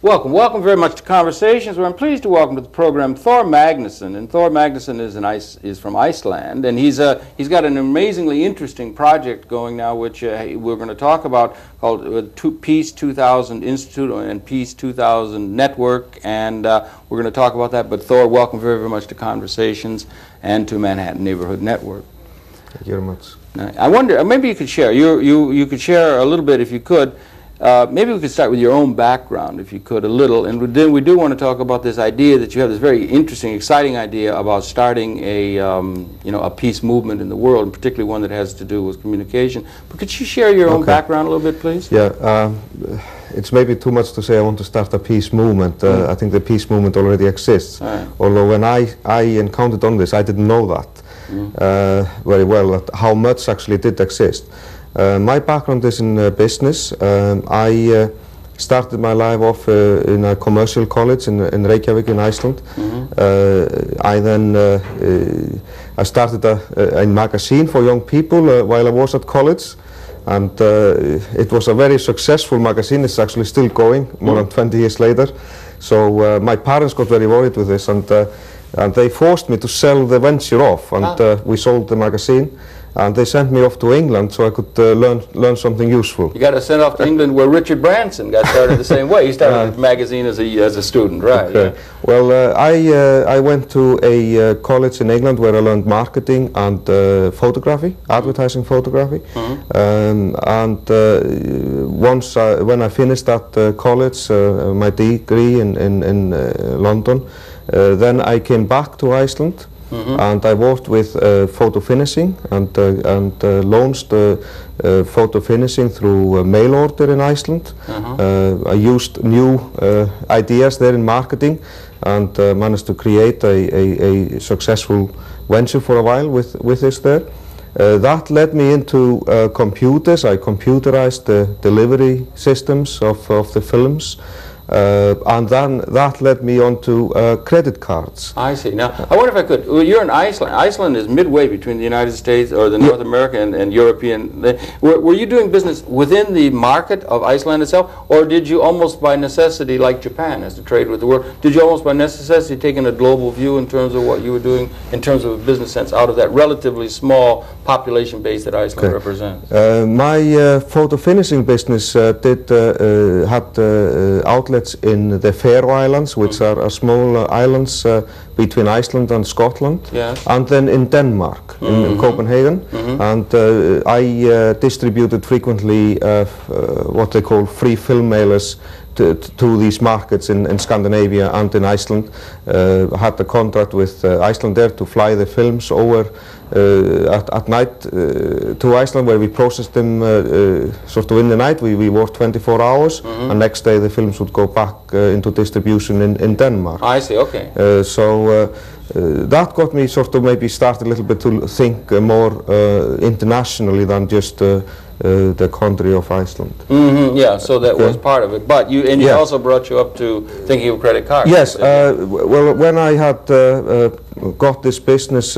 Welcome very much to Conversations, where I'm pleased to welcome to the program Thor Magnusson. And Thor Magnusson is from Iceland, and he's got an amazingly interesting project going now, which we're going to talk about, called Peace 2000 Institute and Peace 2000 Network, and we're going to talk about that. But Thor, welcome very much to Conversations and to Manhattan Neighborhood Network. Thank you very much. I wonder, maybe you could share. You could share a little bit, if you could. Maybe we could start with your own background, if you could, a little. And then we do want to talk about this idea that you have, this very interesting, exciting idea about starting a peace movement in the world, and particularly one that has to do with communication. But could you share your own background a little bit, please? Yeah, it's maybe too much to say I want to start a peace movement. I think the peace movement already exists. Right. Although when I encountered on this, I didn't know that very well, how much actually did exist. My background is in business. I started my life off in a commercial college in Reykjavik in Iceland. I then I started a magazine for young people while I was at college, and it was a very successful magazine. It's actually still going more than 20 years later. So my parents got very worried with this, and they forced me to sell the venture off, and we sold the magazine. And they sent me off to England so I could learn something useful. You got sent off to England, where Richard Branson got started the same way. He started the magazine as a student, right? Okay. Yeah. Well, I went to a college in England where I learned marketing and photography, advertising photography. Once when I finished that college, my degree in London, then I came back to Iceland. And I worked with photo finishing and launched photo finishing through mail order in Iceland. I used new ideas there in marketing and managed to create a successful venture for a while with this there. That led me into computers. I computerized the delivery systems of the films. And then that led me on to credit cards. I see. Now, I wonder if I could. Well, you're in Iceland. Iceland is midway between the United States, or the North American and European. Were you doing business within the market of Iceland itself, or did you almost by necessity, like Japan has to trade with the world, did you almost by necessity take in a global view in terms of what you were doing in terms of a business sense out of that relatively small population base that Iceland represents? My photo finishing business had outlets in the Faroe Islands, which are small islands between Iceland and Scotland, and then in Denmark, in Copenhagen. And I distributed frequently what they call free film mailers to these markets in Scandinavia and in Iceland. I had a contract with Icelandair to fly the films over at night to Iceland, where we processed them sort of in the night. We worked 24 hours, and next day the films would go back into distribution in Denmark. I see, okay. So that got me sort of maybe started a little bit to think more internationally than just the country of Iceland. Yeah, so that was part of it. But it also brought you up to thinking of credit cards. Yes. Well, when I had got this business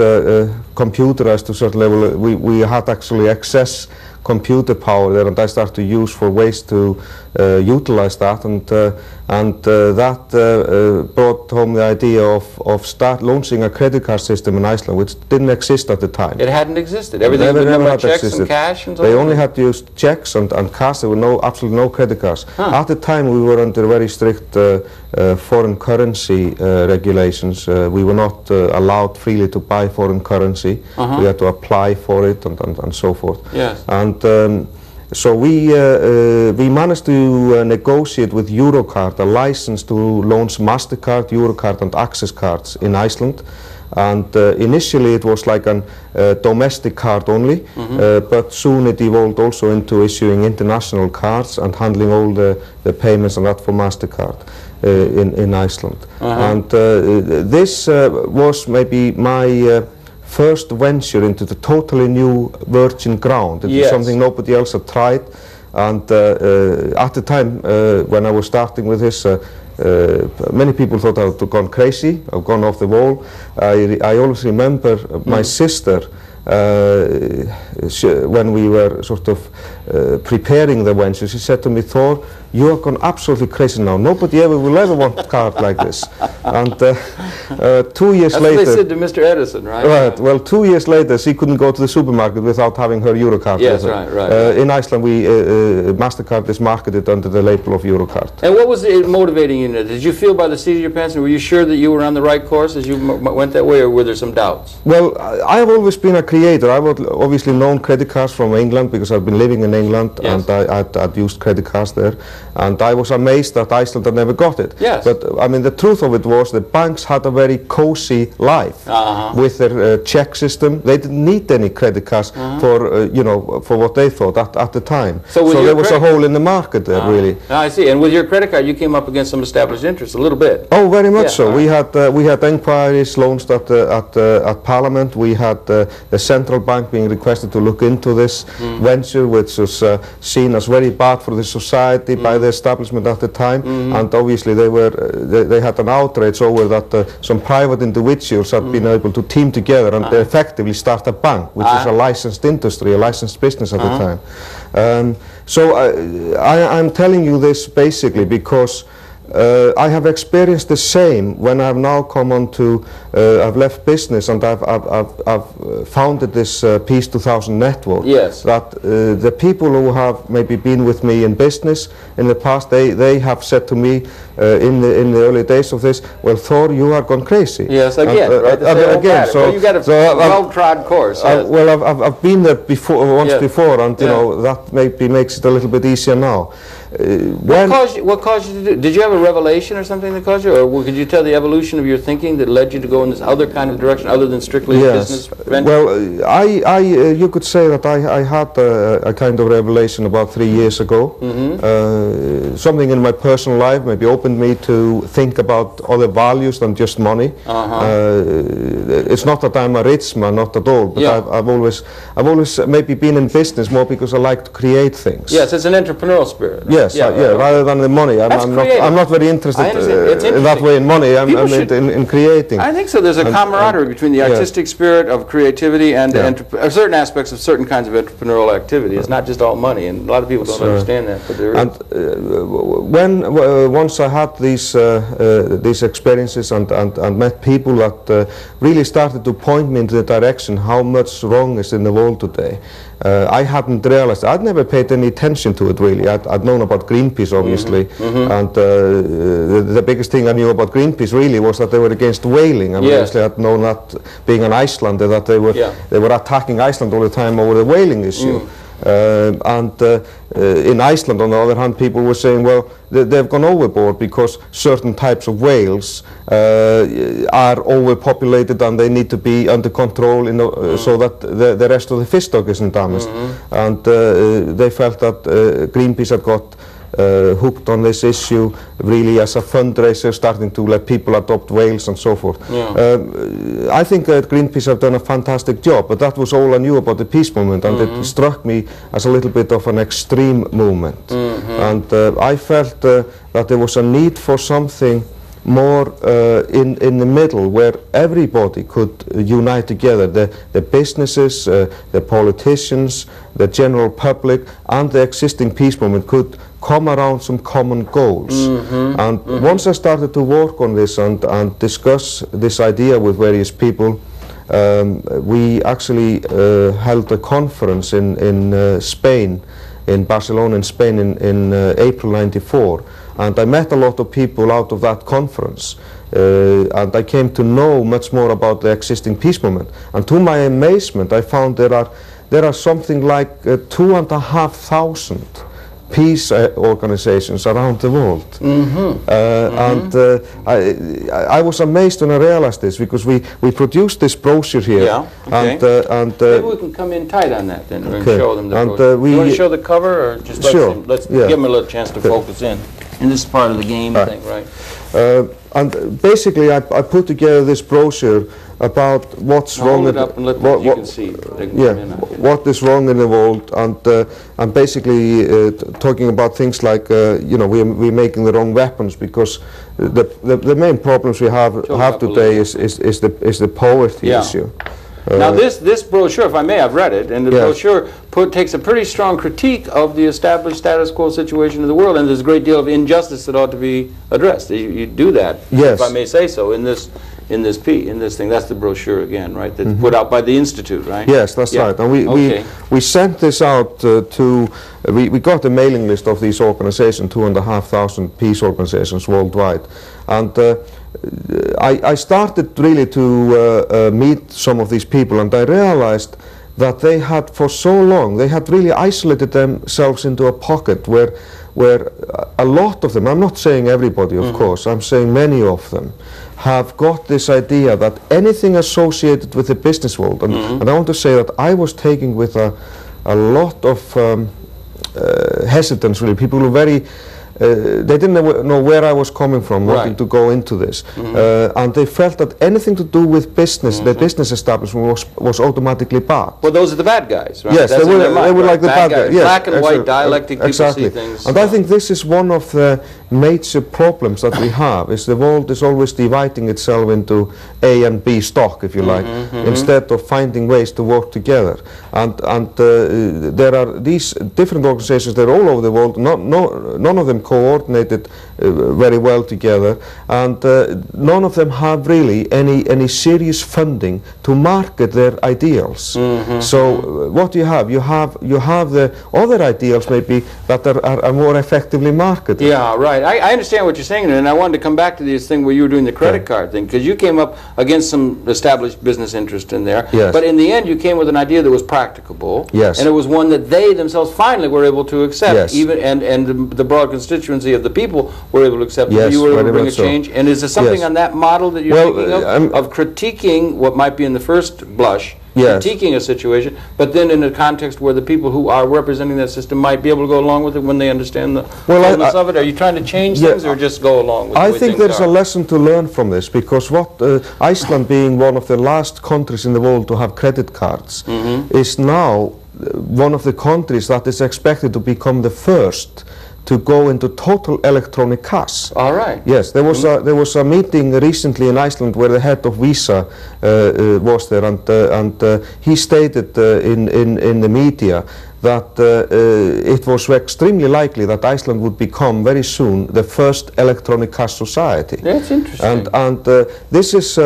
computerized to a certain level, we had actually excess computer power there, and I started to use for ways to utilize that, and that brought home the idea of launching a credit card system in Iceland, which didn't exist at the time. It hadn't existed. Everything was done by checks and cash and so on? They only had to use checks and cash. There were absolutely no credit cards. At the time, we were under very strict foreign currency regulations. We were not allowed freely to buy foreign currency. We had to apply for it and so forth. Yes. And so we managed to negotiate with Eurocard a license to launch MasterCard, Eurocard and Access cards in Iceland. And initially it was like a domestic card only, but soon it evolved also into issuing international cards and handling all the payments and that for MasterCard in Iceland. And this was maybe my first venture into the totally new virgin ground. It was something nobody else had tried, and at the time when I was starting with this, many people thought I had gone crazy, I've gone off the wall. I always remember my sister when we were sort of preparing the venture, she said to me, "Thor, you are gone absolutely crazy now. Nobody will ever want a card like this." And 2 years That's later, what they said to Mr. Edison, right? Right. Well, 2 years later, she couldn't go to the supermarket without having her Eurocard. Yes, with her. right. In Iceland, MasterCard is marketed under the label of Eurocard. And what was it motivating you? Did you feel by the seat of your pants, and were you sure that you were on the right course as you went that way, or were there some doubts? Well, I have always been a creator. I've obviously known credit cards from England because I've been living in England, yes. and I'd used credit cards there. And I was amazed that Iceland had never got it. Yes. But I mean, the truth of it was the banks had a very cozy life with their check system. They didn't need any credit cards for for what they thought at the time. So there was a hole in the market there, really. I see. And with your credit card, you came up against some established interests a little bit. Oh, very much so. We had inquiries launched at Parliament. We had the central bank being requested to look into this venture, which was seen as very bad for the society by the establishment at the time. And obviously they had an outrage over that some private individuals had been able to team together and effectively start a bank, which was a licensed industry, a licensed business at the time. So I'm telling you this basically because I have experienced the same when I've now come on to, I've left business and I've founded this Peace 2000 network. Yes. That the people who have maybe been with me in business in the past, they have said to me in the early days of this, well, Thor, you are gone crazy. Yes, again, right? Again, so you got a well-trod course. Yes. Well, I've been there before once before, and you know that maybe makes it a little bit easier now. What caused you to do? Did you have a revelation or something that caused you, or could you tell the evolution of your thinking that led you to go in this other kind of direction other than strictly business venture? Well, you could say that I had a kind of revelation about 3 years ago. Something in my personal life maybe opened me to think about other values than just money. It's not that I'm a rich man, not at all, but I've always maybe been in business more because I like to create things. Yes, it's an entrepreneurial spirit. Yes, rather than the money. I'm not very interested in that way in money. I'm in creating. I think so. There's a camaraderie between the artistic spirit of creativity and certain aspects of certain kinds of entrepreneurial activity. It's not just all money, and a lot of people don't understand that, but there is. And once I had these experiences and met people that really started to point me into the direction how much wrong is in the world today. I hadn't realized, I'd never paid any attention to it really. I'd known about Greenpeace obviously, and the biggest thing I knew about Greenpeace really was that they were against whaling. I mean, obviously I'd known that being an Icelander, that they were attacking Iceland all the time over the whaling issue. In Iceland, on the other hand, people were saying, well, they've gone overboard because certain types of whales are overpopulated and they need to be under control so that the rest of the fish stock isn't damaged. And they felt that Greenpeace had got hooked on this issue really as a fundraiser, starting to let people adopt whales and so forth. I think that Greenpeace have done a fantastic job, but that was all I knew about the peace movement, and it struck me as a little bit of an extreme movement. And I felt that there was a need for something more in the middle, where everybody could unite together. The businesses, the politicians, the general public, and the existing peace movement could come around some common goals. And once I started to work on this and discuss this idea with various people, we actually held a conference in Spain, in Barcelona in Spain in April '94. And I met a lot of people out of that conference, and I came to know much more about the existing peace movement. And to my amazement, I found there are something like 2,500 peace organizations around the world. And I was amazed when I realized this, because we produced this brochure here. Maybe we can come in tight on that then and show them the brochure. You want to show the cover, or just let's give them a little chance to focus in? And this is part of the game thing, right? And basically, I put together this brochure about what's wrong. Hold it up and let you can see. What is wrong in the world, and basically talking about things like we're making the wrong weapons, because the main problems we have today is the poverty issue. Now this brochure, if I may, I've read it, and the brochure takes a pretty strong critique of the established status quo situation in the world, and there's a great deal of injustice that ought to be addressed. You do that, if I may say so, in this thing. That's the brochure again, right? That's put out by the Institute, right? Yes, that's right. And we sent this out we got a mailing list of these organizations, 2,500 peace organizations worldwide, and I started really to meet some of these people, and I realized that they had for so long, they had really isolated themselves into a pocket where a lot of them, I'm not saying everybody of course, I'm saying many of them, have got this idea that anything associated with the business world, and I want to say that I was taking with a lot of hesitance really. People were very, they didn't know where I was coming from, wanting to go into this, and they felt that anything to do with business, the business establishment was automatically bad. Well, those are the bad guys, right? Yes, they were like the bad guys. Yes, black and white dialectic, people see things. And I think this is one of the major problems that we have, is the world is always dividing itself into A and B stock, if you like, instead of finding ways to work together. And there are these different organizations, they're all over the world, none of them coordinated very well together, and none of them have really any serious funding to market their ideals. So what you have the other ideals maybe that are more effectively marketed. Yeah, right. I understand what you're saying, and I wanted to come back to this thing where you were doing the credit card thing, because you came up against some established business interest in there, but in the end you came with an idea that was practicable, and it was one that they themselves finally were able to accept, even and the broad constituency of the people were able to accept it. You were able to bring a change. And is there something on that model that you're thinking of critiquing what might be in the first blush, critiquing a situation, but then in a context where the people who are representing that system might be able to go along with it when they understand the fullness of it? Are you trying to change things, or just go along with the way things are? I think there's a lesson to learn from this, because what Iceland, being one of the last countries in the world to have credit cards, is now one of the countries that is expected to become the first to go into total electronic cash. All right. Yes, there was a meeting recently in Iceland where the head of Visa was there, and he stated in the media that it was extremely likely that Iceland would become very soon the first electronic cash society. That's interesting. And this is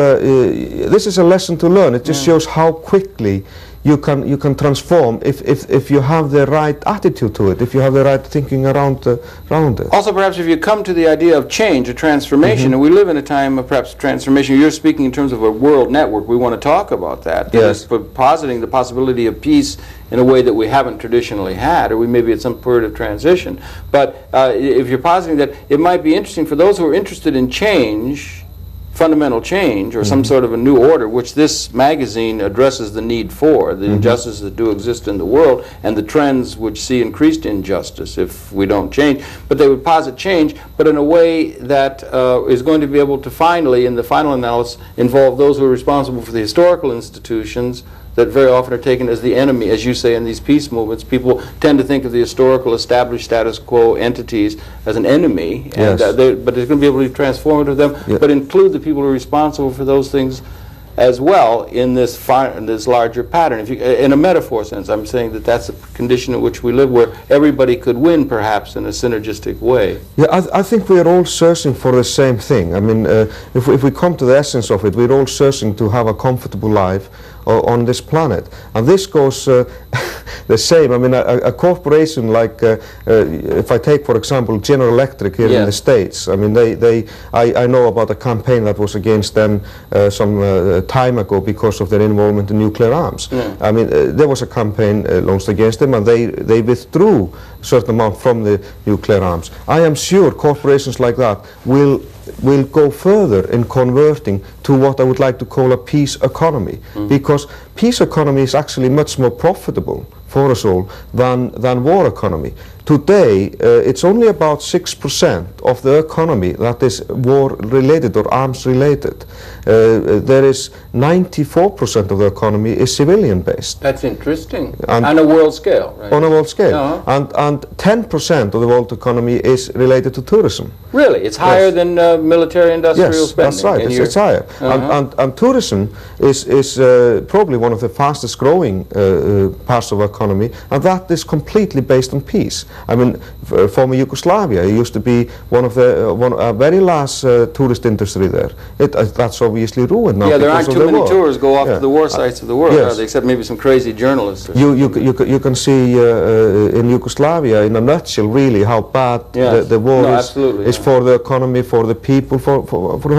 a lesson to learn. It just shows how quickly you can transform if you have the right attitude to it, if you have the right thinking around it. Also, perhaps if you come to the idea of change, a transformation, and we live in a time of perhaps transformation. You're speaking in terms of a world network. We want to talk about that. Yes. For positing the possibility of peace in a way that we haven't traditionally had, or we may be at some period of transition. But if you're positing that, it might be interesting for those who are interested in change, fundamental change, or some sort of a new order, which this magazine addresses the need for, the injustices that do exist in the world, and the trends which see increased injustice if we don't change. But they would posit change, but in a way that is going to be able to finally, in the final analysis, involve those who are responsible for the historical institutions that very often are taken as the enemy, as you say, in these peace movements. People tend to think of the historical established status quo entities as an enemy, and but it's going to be able to be transformative to them, but include the people who are responsible for those things as well in this larger pattern. If you, in a metaphor sense, I'm saying that that's a condition in which we live, where everybody could win, perhaps, in a synergistic way. Yeah, I think we are all searching for the same thing. I mean, if we come to the essence of it, we're all searching to have a comfortable life on this planet, and this goes the same. I mean, a corporation like, if I take, for example, General Electric here in the States. I mean, I know about a campaign that was against them some time ago because of their involvement in nuclear arms. I mean, there was a campaign launched against them, and they withdrew a certain amount from the nuclear arms. I am sure corporations like that will go further in converting to what I would like to call a peace economy, because peace economy is actually much more profitable for us all than war economy. Today, it's only about 6% of the economy that is war-related or arms-related. There is 94% of the economy is civilian-based. That's interesting. On a world scale, right? On a world scale. And 10% of the world economy is related to tourism. Really? It's higher than military-industrial spending? Yes, that's right. It's higher. And tourism is probably one of the fastest-growing parts of the economy, and that is completely based on peace. I mean, former Yugoslavia used to be one of the very last tourist industry there. That's obviously ruined now. Yeah, there aren't too many tourists go off to the war sites of the world, are they? Except maybe some crazy journalists. You can see in Yugoslavia, in a nutshell, really how bad the war is for the economy, for the people, for a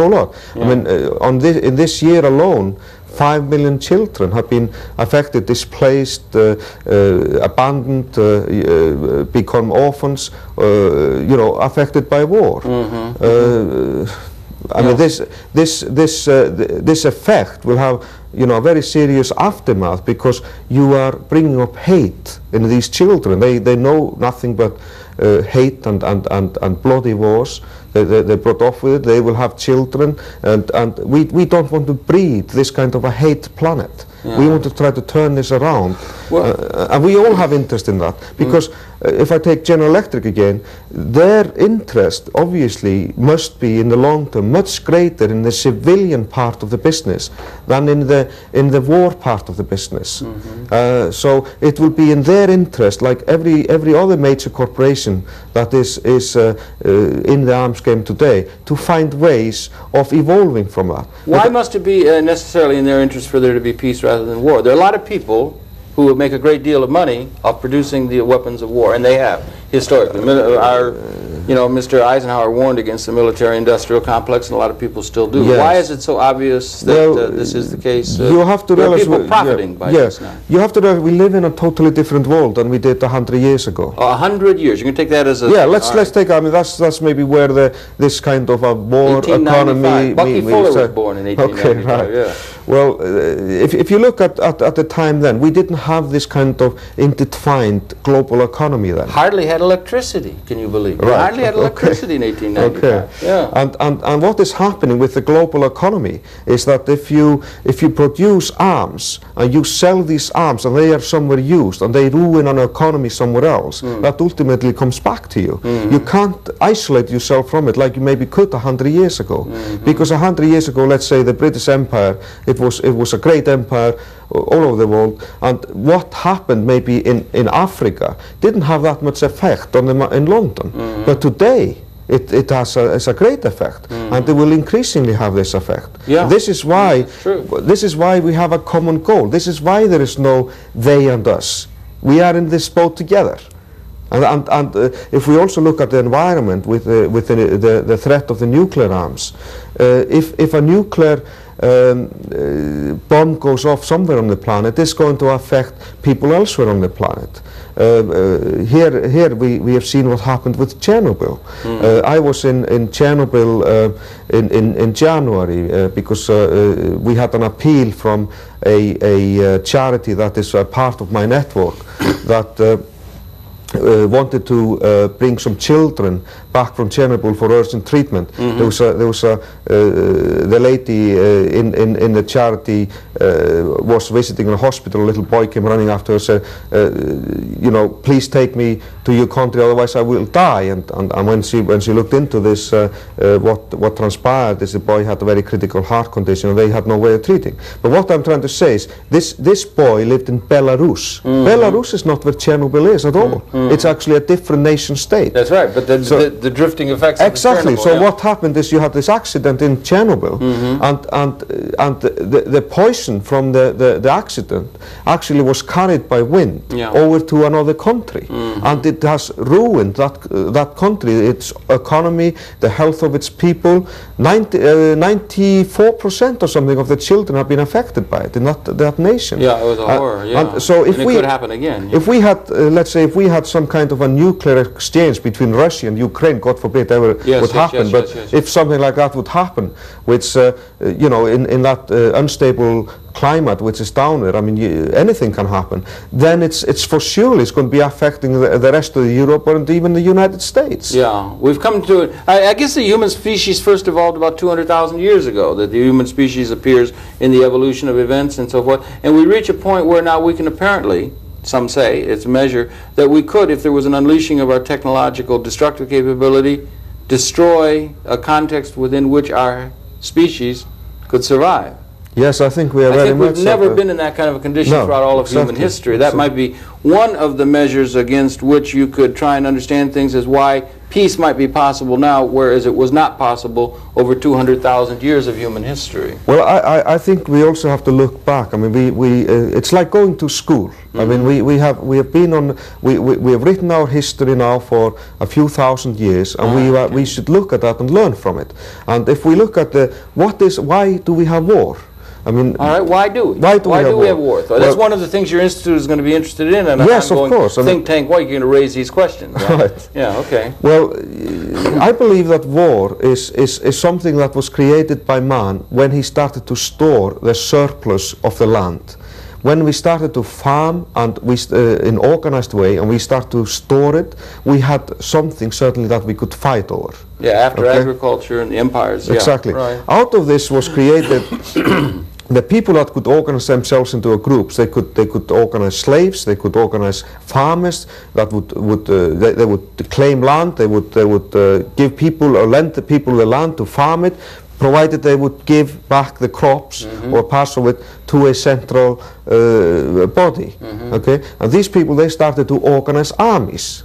whole lot. I mean, in this year alone, 5 million children have been affected, displaced, abandoned, become orphans, affected by war. I mean, this effect will have, a very serious aftermath, because you are bringing up hate in these children. They know nothing but hate and bloody wars. They're brought off with it. They will have children, and we don't want to breed this kind of a hate planet. We want to try to turn this around, and we all have interest in that, because if I take General Electric again, their interest obviously must be in the long term much greater in the civilian part of the business than in the war part of the business. So it will be in their interest, like every other major corporation that is in the arms game today, to find ways of evolving from that. Why must it be necessarily in their interest for there to be peace rather than war? There are a lot of people who would make a great deal of money off producing the weapons of war, and they have historically. Mr. Eisenhower warned against the military-industrial complex, and a lot of people still do. Yes. Why is it so obvious that this is the case? You have to realize people profiting by this now. You have to realize we live in a totally different world than we did 100 years ago. 100 years. You can take that as a... Yeah, let's take. I mean, that's maybe where this kind of a war economy. Bucky Fuller was born in 1895. Okay, right. Yeah. Well, if you look at the time then, we didn't have this kind of intertwined global economy then. Hardly had electricity. Can you believe? Right. Hardly had electricity in 1895. Okay. Yeah. And what is happening with the global economy is that if you produce arms and you sell these arms and they are somewhere used and they ruin an economy somewhere else, that ultimately comes back to you. You can't isolate yourself from it like you maybe could 100 years ago. Because 100 years ago, let's say the British Empire, it was a great empire all over the world, and what happened maybe in Africa didn't have that much effect on in London. But today it has a great effect, and it will increasingly have this effect. Yeah. This is why we have a common goal. This is why there is no they and us. We are in this boat together. And if we also look at the environment with the threat of the nuclear arms, if a nuclear bomb goes off somewhere on the planet, it's going to affect people elsewhere on the planet. Here we have seen what happened with Chernobyl. I was in Chernobyl in January because we had an appeal from a charity that is a part of my network that wanted to bring some children back from Chernobyl for urgent treatment. There was the lady in the charity was visiting a hospital. A little boy came running after her, said, please take me to your country, otherwise I will die. And when she looked into this, what transpired is the boy had a very critical heart condition, and they had no way of treating. But what I'm trying to say is this boy lived in Belarus. Belarus is not where Chernobyl is at all. It's actually a different nation state. That's right, but the drifting effects exactly. of Chernobyl, so what happened is you had this accident in Chernobyl, and the poison from the accident actually was carried by wind over to another country, and it has ruined that country, its economy, the health of its people. 94% or something of the children have been affected by it in that nation. Yeah, it was a horror. Yeah. And so if it could happen again. If we had, let's say, if we had some kind of a nuclear exchange between Russia and Ukraine, God forbid ever would happen, but if something like that would happen, which in that unstable climate which is down there, I mean, anything can happen, then it's for sure it's going to be affecting the rest of Europe and even the United States. Yeah, we've come to it. I guess the human species first evolved about 200,000 years ago, that the human species appears in the evolution of events and so forth. And we reach a point where now we can apparently, some say, it's a measure, that we could, if there was an unleashing of our technological destructive capability, destroy a context within which our species could survive. Yes, I think we are very much. We've never been in that kind of a condition throughout all of human history. That might be one of the measures against which you could try and understand things as why peace might be possible now, whereas it was not possible over 200,000 years of human history. Well, I think we also have to look back. I mean, it's like going to school. Mm-hmm. I mean, we have written our history now for a few thousand years, and we should look at that and learn from it. And if we look at why do we have war? I mean, all right, why do we? Why do we have war? So that's one of the things your institute is going to be interested in, and yes, of course. Think tank. Why are you going to raise these questions? Right? Right. Yeah. Okay. Well, I believe that war is something that was created by man when he started to store the surplus of the land. When we started to farm and in organized way, and we started to store it, we had something certainly that we could fight over. Yeah, after agriculture and the empires. Exactly. Yeah, right. Out of this was created the people that could organize themselves into groups. They could organize slaves. They could organize farmers that they would claim land. They would give people or lend the people the land to farm it, provided they would give back the crops or pass of it to a central body. Okay, and these people, they started to organize armies.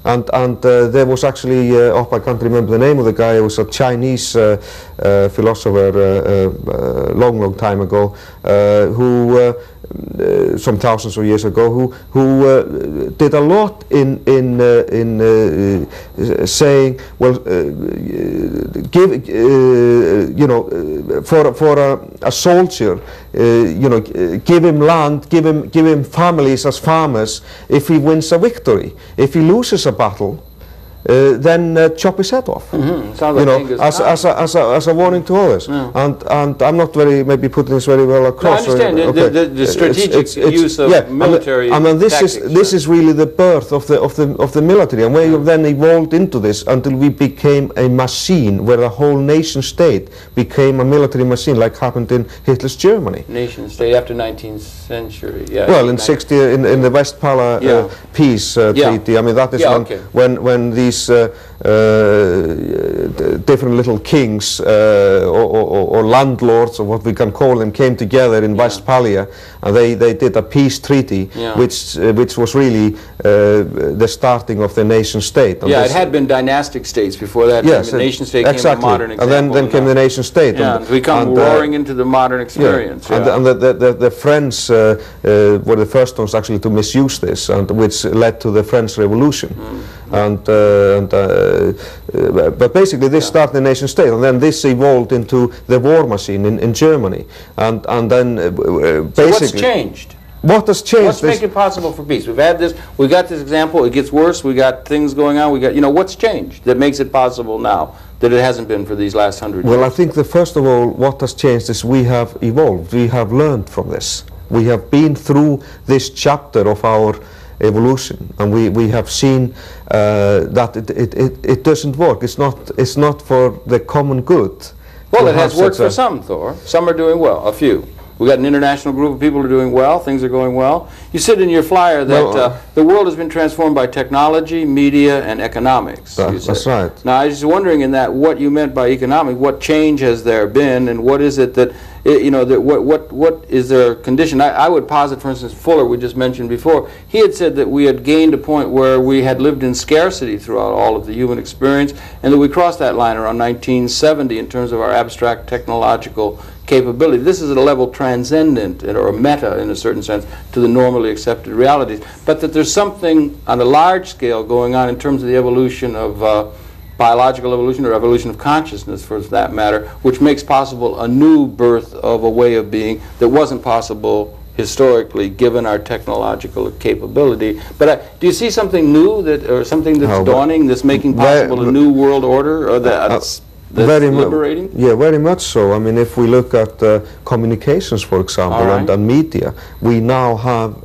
And there was actually, I can't remember the name of the guy, it was a Chinese philosopher long time ago, who some thousands of years ago, who did a lot in saying, well, give for a soldier, give him land, give him families as farmers if he wins a victory. If he loses a battle, then chop his head off. Sounds like as a warning to others. And I'm not maybe putting this very well across. No, I understand the strategic use of military. I mean, this is really the birth of the military, and we then evolved into this until we became a machine, where the whole nation state became a military machine, like happened in Hitler's Germany. Nation state after 19th century. Yeah. Well, in the Westphala peace treaty. I mean, that is when these different little kings or landlords, or what we can call them, came together in Westphalia, and they did a peace treaty, which was really the starting of the nation state. And it had been dynastic states before that. Yes, the nation state came a modern example. And then came the nation state. And we come roaring into the modern experience. And the French were the first ones actually to misuse this, and which led to the French Revolution. But basically this started the nation state, and then this evolved into the war machine in Germany, and then basically. So what's changed? What has changed? What's making it possible for peace? We've had this. We got this example. It gets worse. We got things going on. We got what's changed that makes it possible now that it hasn't been for these last 100 years? Well, I think first of all, what has changed is we have evolved. We have learned from this. We have been through this chapter of our evolution, and we have seen that it doesn't work. It's not for the common good. Well, it has worked for some, Thor. Some are doing well, a few. We got an international group of people who are doing well. Things are going well. You said in your flyer that the world has been transformed by technology, media, and economics. That's right. Now, I was just wondering in that what you meant by economic. What change has there been, and what is it that what is their condition? I would posit, for instance, Fuller, we just mentioned before. He had said that we had gained a point where we had lived in scarcity throughout all of the human experience, and that we crossed that line around 1970 in terms of our abstract technological capability. This is at a level transcendent or a meta, in a certain sense, to the normally accepted realities. But that there's something on a large scale going on in terms of the evolution of biological evolution, or evolution of consciousness for that matter, which makes possible a new birth of a way of being that wasn't possible historically, given our technological capability. But do you see something new, or something that's dawning, that's making possible a new world order, or that's liberating? Yeah, very much so. I mean, if we look at communications, for example, and media, we now have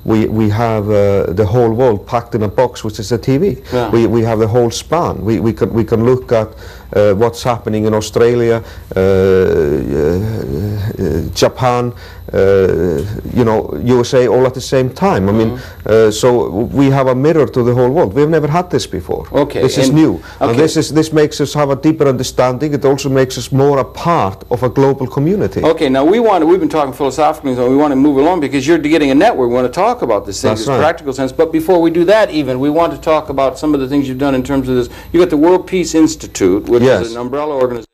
we have the whole world packed in a box, which is a TV. Yeah. We have the whole span. We can look at what's happening in Australia, Japan, you know, USA, all at the same time. I mean, so we have a mirror to the whole world. We've never had this before. Okay. This is new, and okay. this makes us have a deeper understanding. It also makes us more a part of a global community. Okay, now we've been talking philosophically, so we want to move along because you're getting a network. We want to talk about this thing in a practical sense. But before we do that, even we want to talk about some of the things you've done in terms of this. You got the World Peace Institute, which is an umbrella organization.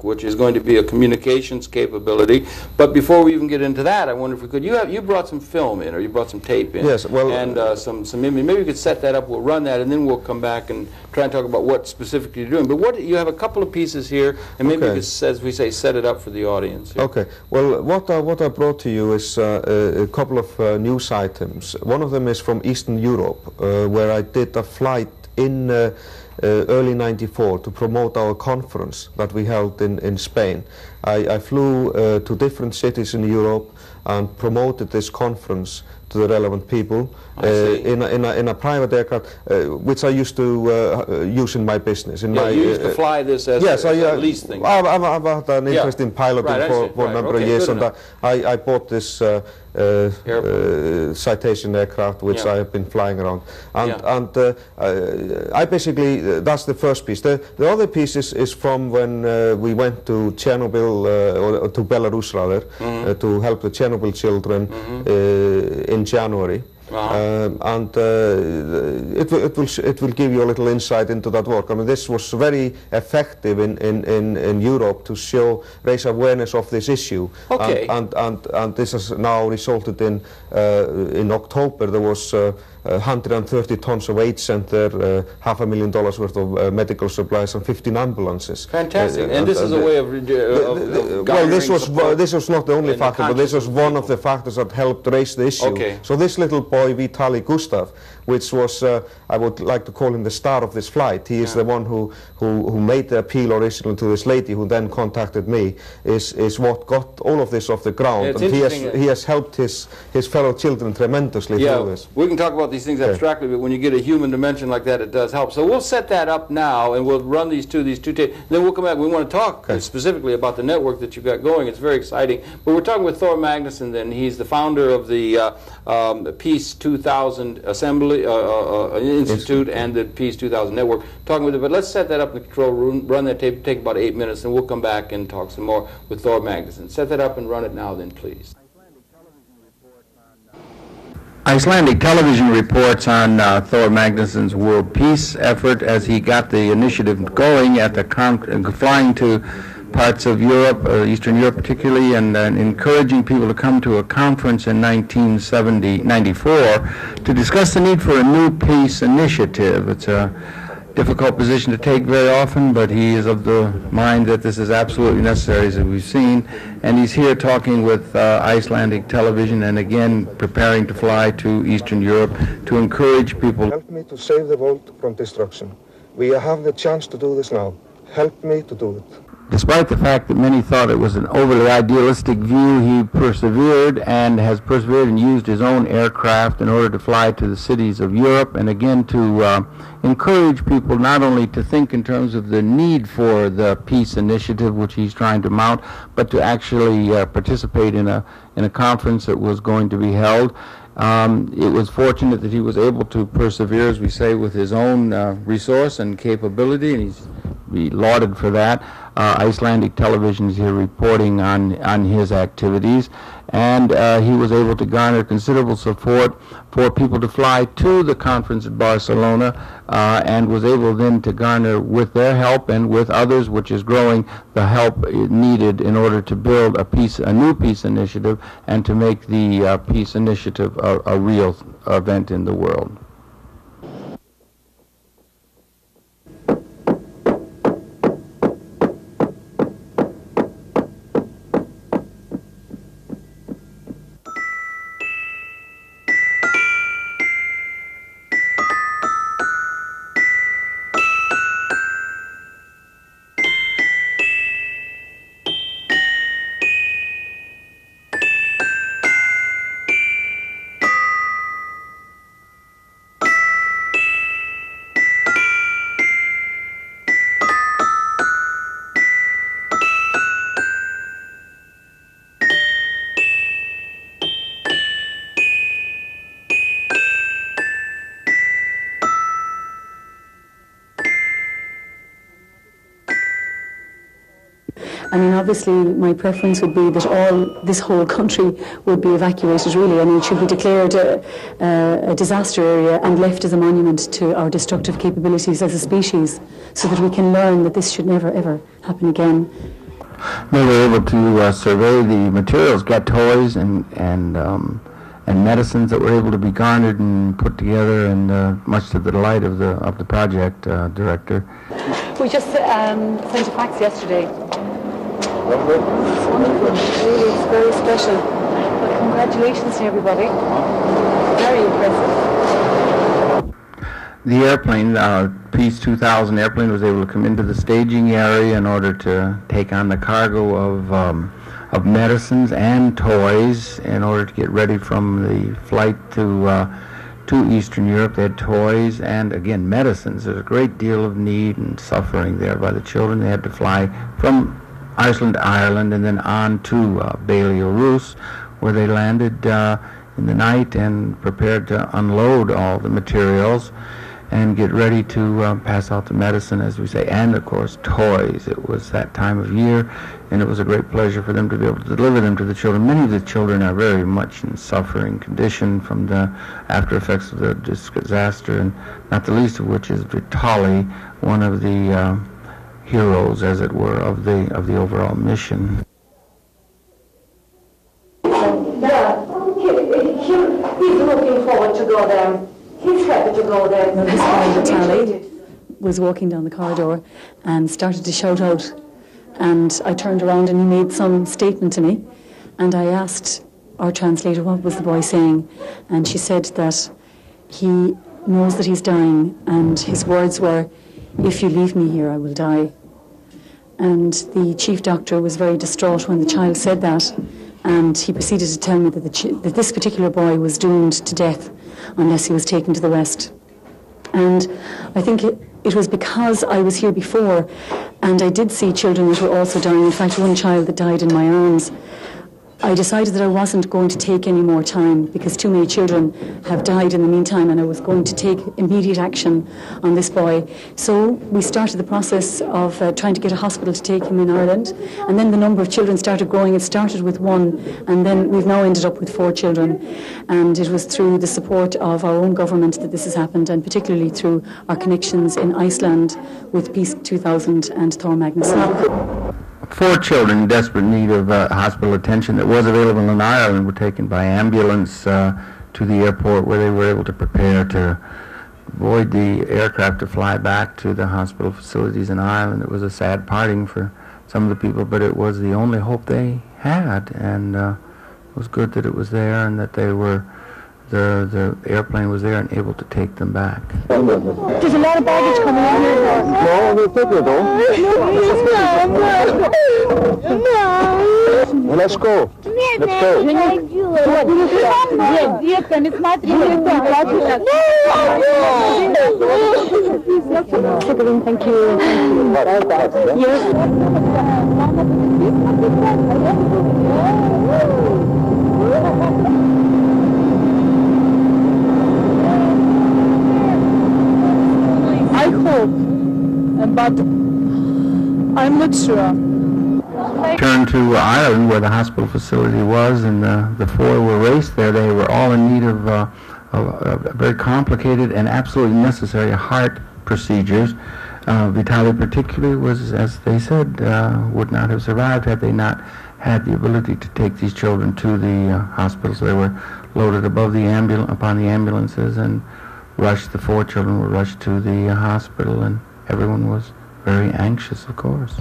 Which is going to be a communications capability. But before we even get into that, I wonder if we could. You brought some film in, or you brought some tape in. Yes. Well, and some image. Maybe we could set that up. We'll run that, and then we'll come back and try and talk about what specifically you're doing. But what you have a couple of pieces here, and maybe you could, as we say, set it up for the audience here. Okay. Well, what I brought to you is a couple of news items. One of them is from Eastern Europe, where I did a flight in early '94 to promote our conference that we held in Spain. I flew to different cities in Europe and promoted this conference to the relevant people in a private aircraft, which I used to use in my business. You used to fly this as a lease thing. I've had an interest in piloting for a number of years, and I bought this Citation aircraft, which I have been flying around. And I basically, that's the first piece. The other piece is from when we went to Chernobyl, or to Belarus rather, to help the Chernobyl children in January. And it will give you a little insight into that work. I mean, this was very effective in Europe to raise awareness of this issue. Okay. And this has now resulted in October there was 130 tons of aid sent there, $500,000 worth of medical supplies, and 15 ambulances. Fantastic. And this is a way of well, this was not the only factor, but this was one of the factors that helped raise the issue. Okay. So this little boy, Vitaly Gustav, which was, I would like to call him the star of this flight. He is the one who made the appeal originally to this lady, who then contacted me, is what got all of this off the ground. Yeah, and he has helped his fellow children tremendously through this. We can talk about these things abstractly, but when you get a human dimension like that, it does help. So we'll set that up now, and we'll run these two tapes. Then we'll come back. We want to talk specifically about the network that you've got going. It's very exciting. But we're talking with Thor Magnusson. Then he's the founder of the Peace 2000 Assembly Institute and the Peace 2000 Network. Talking with him, but let's set that up in the control room. Run that tape. Take about 8 minutes, and we'll come back and talk some more with Thor Magnusson. Set that up and run it now, then, please. Icelandic television reports on Thor Magnusson's world peace effort as he got the initiative going at the flying to parts of Europe, Eastern Europe particularly, and encouraging people to come to a conference in 1994 to discuss the need for a new peace initiative. It's a difficult position to take very often, but he is of the mind that this is absolutely necessary, as we've seen, and he's here talking with Icelandic television and again preparing to fly to Eastern Europe to encourage people. Help me to save the world from destruction. We have the chance to do this now. Help me to do it. Despite the fact that many thought it was an overly idealistic view, he persevered and has persevered and used his own aircraft in order to fly to the cities of Europe and again to encourage people not only to think in terms of the need for the peace initiative which he's trying to mount, but to actually participate in a conference that was going to be held. It was fortunate that he was able to persevere, as we say, with his own resource and capability, and he's be lauded for that. Icelandic television is here reporting on his activities, and he was able to garner considerable support for people to fly to the conference at Barcelona, and was able then to garner, with their help and with others, which is growing, the help needed in order to build a new peace initiative and to make the peace initiative a real event in the world. I mean, obviously, my preference would be that this whole country would be evacuated, really. I mean, it should be declared a disaster area and left as a monument to our destructive capabilities as a species, so that we can learn that this should never, ever happen again. They were able to survey the materials, get toys and medicines that were able to be garnered and put together, and much to the delight of the project director. We just sent a fax yesterday. It's wonderful. Really, it's very special. But congratulations to everybody. Very impressive. The airplane, Peace 2000 airplane, was able to come into the staging area in order to take on the cargo of medicines and toys in order to get ready from the flight to Eastern Europe. They had toys and, again, medicines. There's a great deal of need and suffering there by the children. They had to fly from Iceland to Ireland and then on to Bailey-O'Roos, where they landed in the night and prepared to unload all the materials and get ready to pass out the medicine, as we say, and of course toys. It was that time of year, and it was a great pleasure for them to be able to deliver them to the children. Many of the children are very much in suffering condition from the after effects of the disaster, and not the least of which is Vitali, one of the heroes, as it were, of the overall mission. Yeah, he's looking forward to go there. He's happy to go there. Now, this boy, Vitali, was walking down the corridor and started to shout out. And I turned around and he made some statement to me. And I asked our translator, what was the boy saying? And she said that he knows that he's dying. And his words were, "If you leave me here, I will die." And the chief doctor was very distraught when the child said that. And he proceeded to tell me that this particular boy was doomed to death unless he was taken to the West. And I think it was because I was here before and I did see children that were also dying. In fact, one child that died in my arms. I decided that I wasn't going to take any more time because too many children have died in the meantime, and I was going to take immediate action on this boy. So we started the process of trying to get a hospital to take him in Ireland, and then the number of children started growing. It started with 1, and then we've now ended up with 4 children. And it was through the support of our own government that this has happened, and particularly through our connections in Iceland with Peace 2000 and Thor Magnusson. 4 children in desperate need of hospital attention that was available in Ireland were taken by ambulance to the airport, where they were able to prepare to avoid the aircraft to fly back to the hospital facilities in Ireland. It was a sad parting for some of the people, but it was the only hope they had, and it was good that it was there and that they were the airplane was there and able to take them back. There's a lot of baggage coming in here. No, we'll take it though. Well, let's go. Let's go. Thank you. I hope, but I'm not sure. Turned to Ireland, where the hospital facility was, and the 4 were raced there. They were all in need of very complicated and absolutely necessary heart procedures. Vitali particularly was, as they said, would not have survived had they not had the ability to take these children to the hospitals. They were loaded upon the ambulances and rushed. The 4 children were rushed to the hospital, and everyone was very anxious, of course.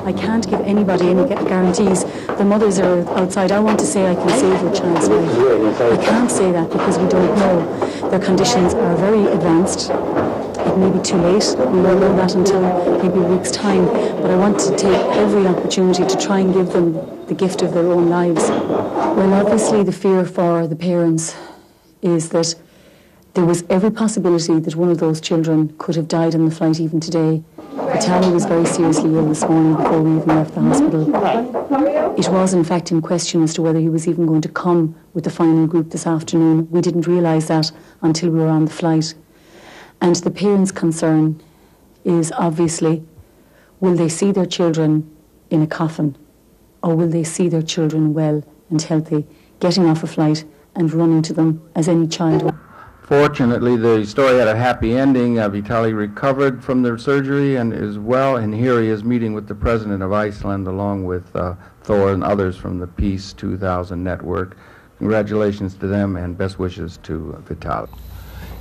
I can't give anybody any guarantees. The mothers are outside. I want to say I can save your child's life. I can't say that because we don't know. Their conditions are very advanced. It may be too late. We won't know that until maybe a week's time. But I want to take every opportunity to try and give them the gift of their own lives. Well, obviously the fear for the parents is that there was every possibility that one of those children could have died on the flight even today. Vitaly was very seriously ill this morning before we even left the hospital. It was in fact in question as to whether he was even going to come with the final group this afternoon. We didn't realise that until we were on the flight. And the parents' concern is obviously, will they see their children in a coffin, or will they see their children well and healthy, getting off a flight and running to them as any child would? Fortunately, the story had a happy ending. Vitaly recovered from the surgery and is well, and here he is meeting with the President of Iceland along with Thor and others from the Peace 2000 network. Congratulations to them and best wishes to Vitaly.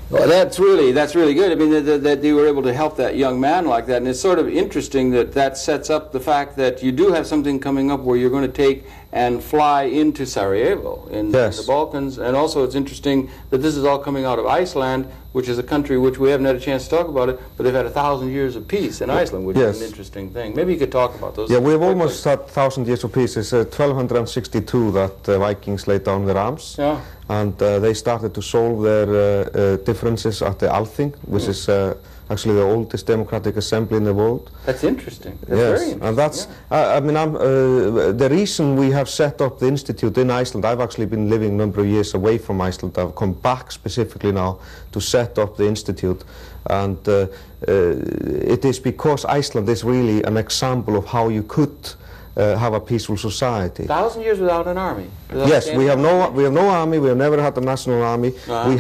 Well, that's really good. I mean, that you were able to help that young man like that, and it's sort of interesting that that sets up the fact that you do have something coming up where you're going to take and fly into Sarajevo in the Balkans, and also it's interesting that this is all coming out of Iceland, which is a country which we haven't had a chance to talk about it, but they've had 1,000 years of peace in Iceland, which is an interesting thing. Maybe you could talk about those. Yeah, we've almost had 1,000 years of peace. It's 1262 that Vikings laid down their arms. Yeah. And they started to solve their differences at the Althing, which is actually the oldest democratic assembly in the world. That's interesting. That's very interesting. And that's, I mean, the reason we have set up the institute in Iceland, I've actually been living a number of years away from Iceland. I've come back specifically now to set up the institute. And it is because Iceland is really an example of how you could have a peaceful society. 1,000 years without an army. Yes, we have no army. We have never had a national army. We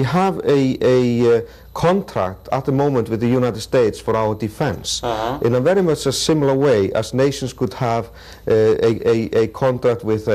have a contract at the moment with the United States for our defense in a very much a similar way as nations could have a contract with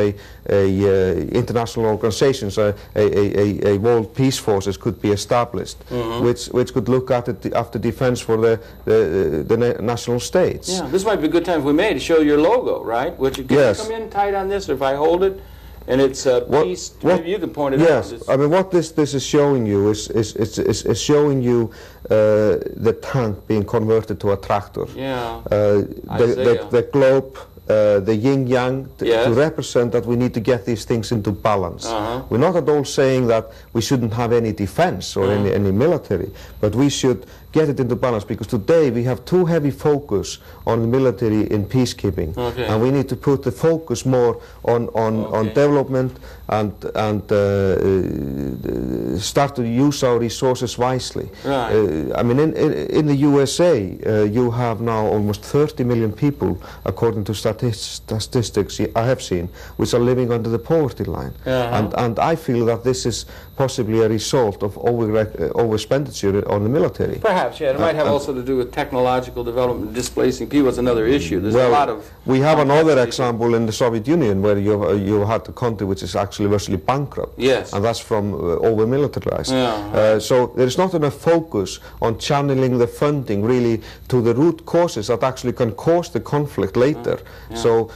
international organizations. A world peace forces could be established, which could look at it after defense for the national states. Yeah, this might be a good time if we may to show your logo, right? Which can you come in tight on this, or if I hold it? And it's peace. Maybe you can point it out. Yes, I mean what this is showing you is showing you the tank being converted to a tractor. Yeah. The globe, the yin yang, to represent that we need to get these things into balance. We're not at all saying that we shouldn't have any defense or any military, but we should get it into balance, because today we have too heavy focus on the military in peacekeeping, and we need to put the focus more on development and start to use our resources wisely. Right. I mean, in the USA, you have now almost 30 million people, according to statistics I have seen, which are living under the poverty line. And I feel that this is possibly a result of over-expenditure on the military. Perhaps, yeah. It might have also to do with technological development, displacing people. It's another issue. There's a lot of... We have another example in the Soviet Union where you had a country which is actually virtually bankrupt. Yes. And that's from over-militarized. Yeah, so there's not enough focus on channeling the funding really to the root causes that actually can cause the conflict later. So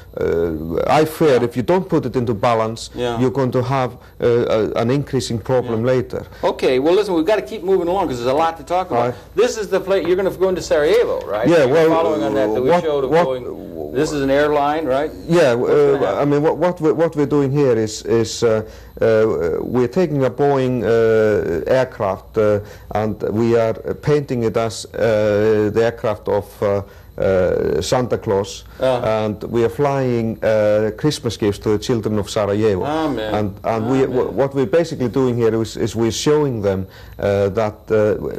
I fear if you don't put it into balance, you're going to have an increasing problem later. Okay, well listen, we've got to keep moving along because there's a lot to talk about. This is the place, you're going to go into Sarajevo, right? Yeah, well, following on that we showed of going, this is an airline, right? Yeah, I mean, what we're doing here is we're taking a Boeing aircraft and we are painting it as the aircraft of Santa Claus, and we are flying Christmas gifts to the children of Sarajevo. What we're basically doing here is we're showing them that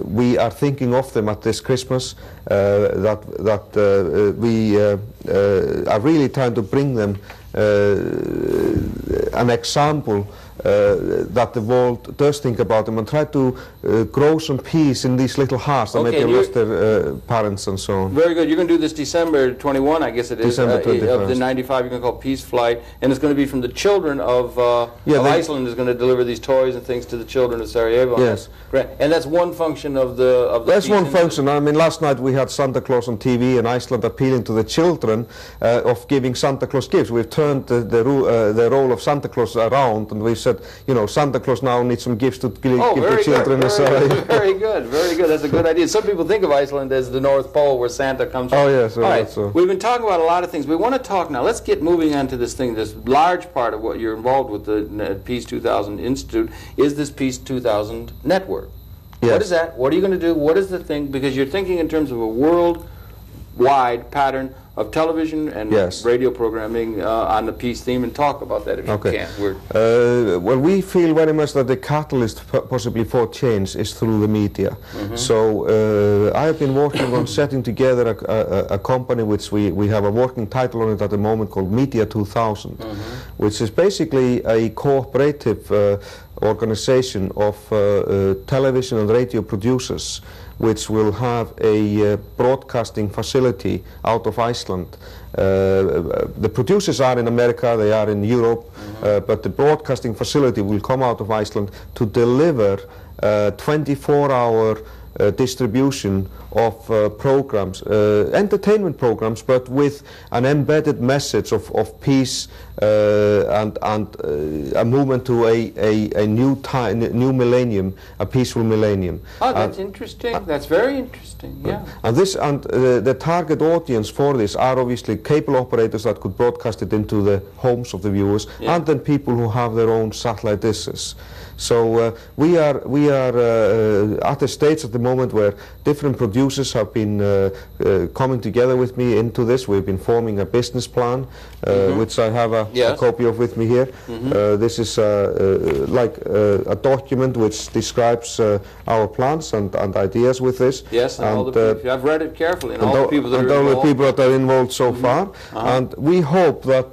we are thinking of them at this Christmas, that we are really trying to bring them an example that the world does think about them, and try to grow some peace in these little hearts that maybe lost their parents and so on. Very good. You're going to do this December 21, I guess it is, December 21st. Of the 95. You're going to call Peace Flight, and it's going to be from the children of Iceland is going to deliver these toys and things to the children of Sarajevo. Yes. Great. And that's one function of the That's one function. I mean, last night we had Santa Claus on TV in Iceland appealing to the children of giving Santa Claus gifts. We've turned the role of Santa Claus around, and we've said, you know, Santa Claus now needs some gifts to give the children. Very good, very good. That's a good idea. Some people think of Iceland as the North Pole where Santa comes from. Oh, yes. All right. We've been talking about a lot of things. We want to talk now. Let's get moving on to this thing. This large part of what you're involved with the Peace 2000 Institute is this Peace 2000 network. Yes. What is that? What are you going to do? What is the thing? Because you're thinking in terms of a world worldwide pattern of television and yes. radio programming on the peace theme, and talk about that if you can. Well, we feel very much that the catalyst possibly for change is through the media. So I have been working on setting together a company which we have a working title on it at the moment called Media 2000, which is basically a cooperative organization of television and radio producers, which will have a broadcasting facility out of Iceland. The producers are in America, they are in Europe, but the broadcasting facility will come out of Iceland to deliver 24-hour distribution of programs, entertainment programs, but with an embedded message of peace and a movement to a new millennium, a peaceful millennium. Oh, that's interesting. That's very interesting. Yeah. And the target audience for this are obviously cable operators that could broadcast it into the homes of the viewers, and then people who have their own satellite dishes. So we are at a stage at the moment where different producers have been coming together with me into this. We've been forming a business plan, which I have a copy of with me here. This is like a document which describes our plans and ideas with this. Yes, and all the people. I've read it carefully, and all the people that are involved so far. And we hope that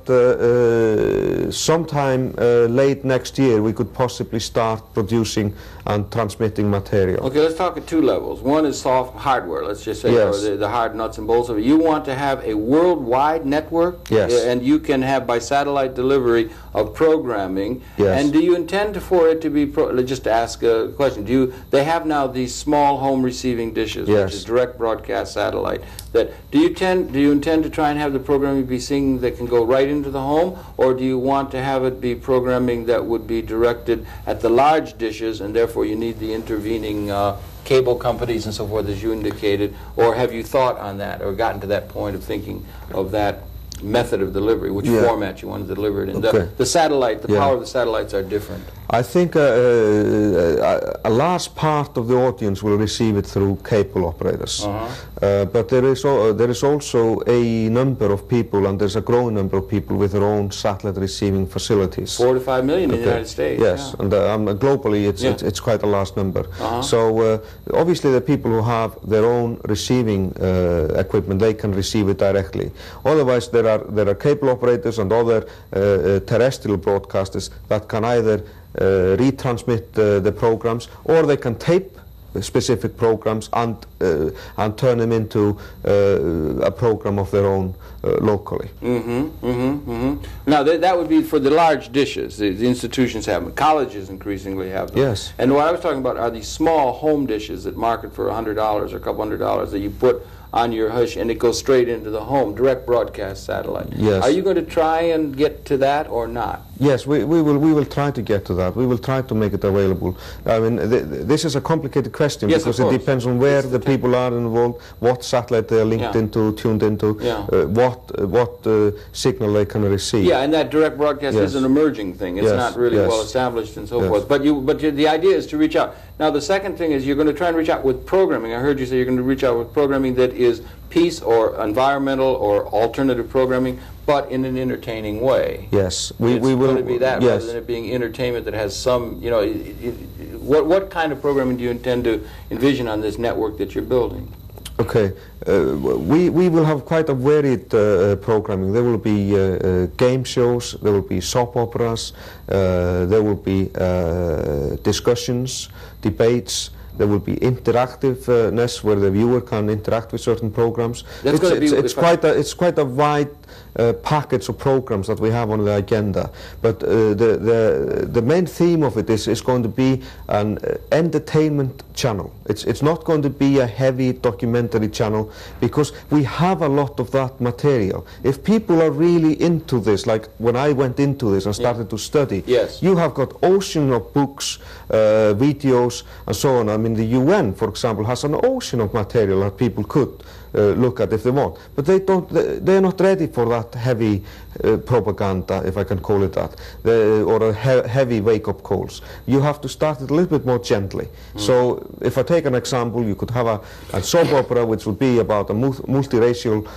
sometime late next year we could possibly start producing and transmitting material. Okay, let's talk at two levels. One is soft hardware, let's just say, or the hard nuts and bolts of it. You want to have a worldwide network, and you can have by satellite delivery of programming. And do you intend for it to be, just to ask a question, they have now these small home receiving dishes, which is direct broadcast satellite. Do you intend to try and have the programming be seen that can go right into the home, or do you want to have it be programming that would be directed at the large dishes, and therefore you need the intervening cable companies and so forth, as you indicated? Or have you thought on that, or gotten to that point of thinking of that method of delivery, which format you want to deliver it in? The satellite, the power of the satellites are different. I think a large part of the audience will receive it through cable operators, but there is also a number of people, and there's a growing number of people with their own satellite receiving facilities. 4 to 5 million in the United States. Yes, and globally it's quite a large number. So obviously the people who have their own receiving equipment, they can receive it directly. Otherwise there are cable operators and other terrestrial broadcasters that can either retransmit the programs, or they can tape specific programs and turn them into a program of their own locally. Now that would be for the large dishes. The institutions have them. Colleges increasingly have them. Yes. And what I was talking about are these small home dishes that market for $100 or a couple $100 that you put on your hush, and it goes straight into the home, direct broadcast satellite. Yes. Are you going to try and get to that or not? Yes, we will try to get to that. We will try to make it available. I mean, this is a complicated question, because it depends on where the people are involved, what satellite they are linked into, tuned into, what signal they can receive. Yeah, and that direct broadcast is an emerging thing. It's not really well established and so forth. But the idea is to reach out. Now, the second thing is you're going to try and reach out with programming. I heard you say you're going to reach out with programming that is peace or environmental or alternative programming, but in an entertaining way. Yes, we will. It's going to be that rather than it being entertainment that has some, what kind of programming do you intend to envision on this network that you're building? Okay, we will have quite a varied programming. There will be game shows, there will be soap operas, there will be discussions, debates. There will be interactiveness where the viewer can interact with certain programs. It's quite a wide package of programs that we have on the agenda. But the main theme of it is going to be an entertainment channel. It's not going to be a heavy documentary channel, because we have a lot of that material. If people are really into this, like when I went into this and started to study, you have got ocean of books, videos, and so on. I mean, the UN, for example, has an ocean of material that people could look at if they want. But they're not ready for that heavy propaganda, if I can call it that, or heavy wake-up calls. You have to start it a little bit more gently. So if I take an example, you could have a soap opera which would be about a multiracial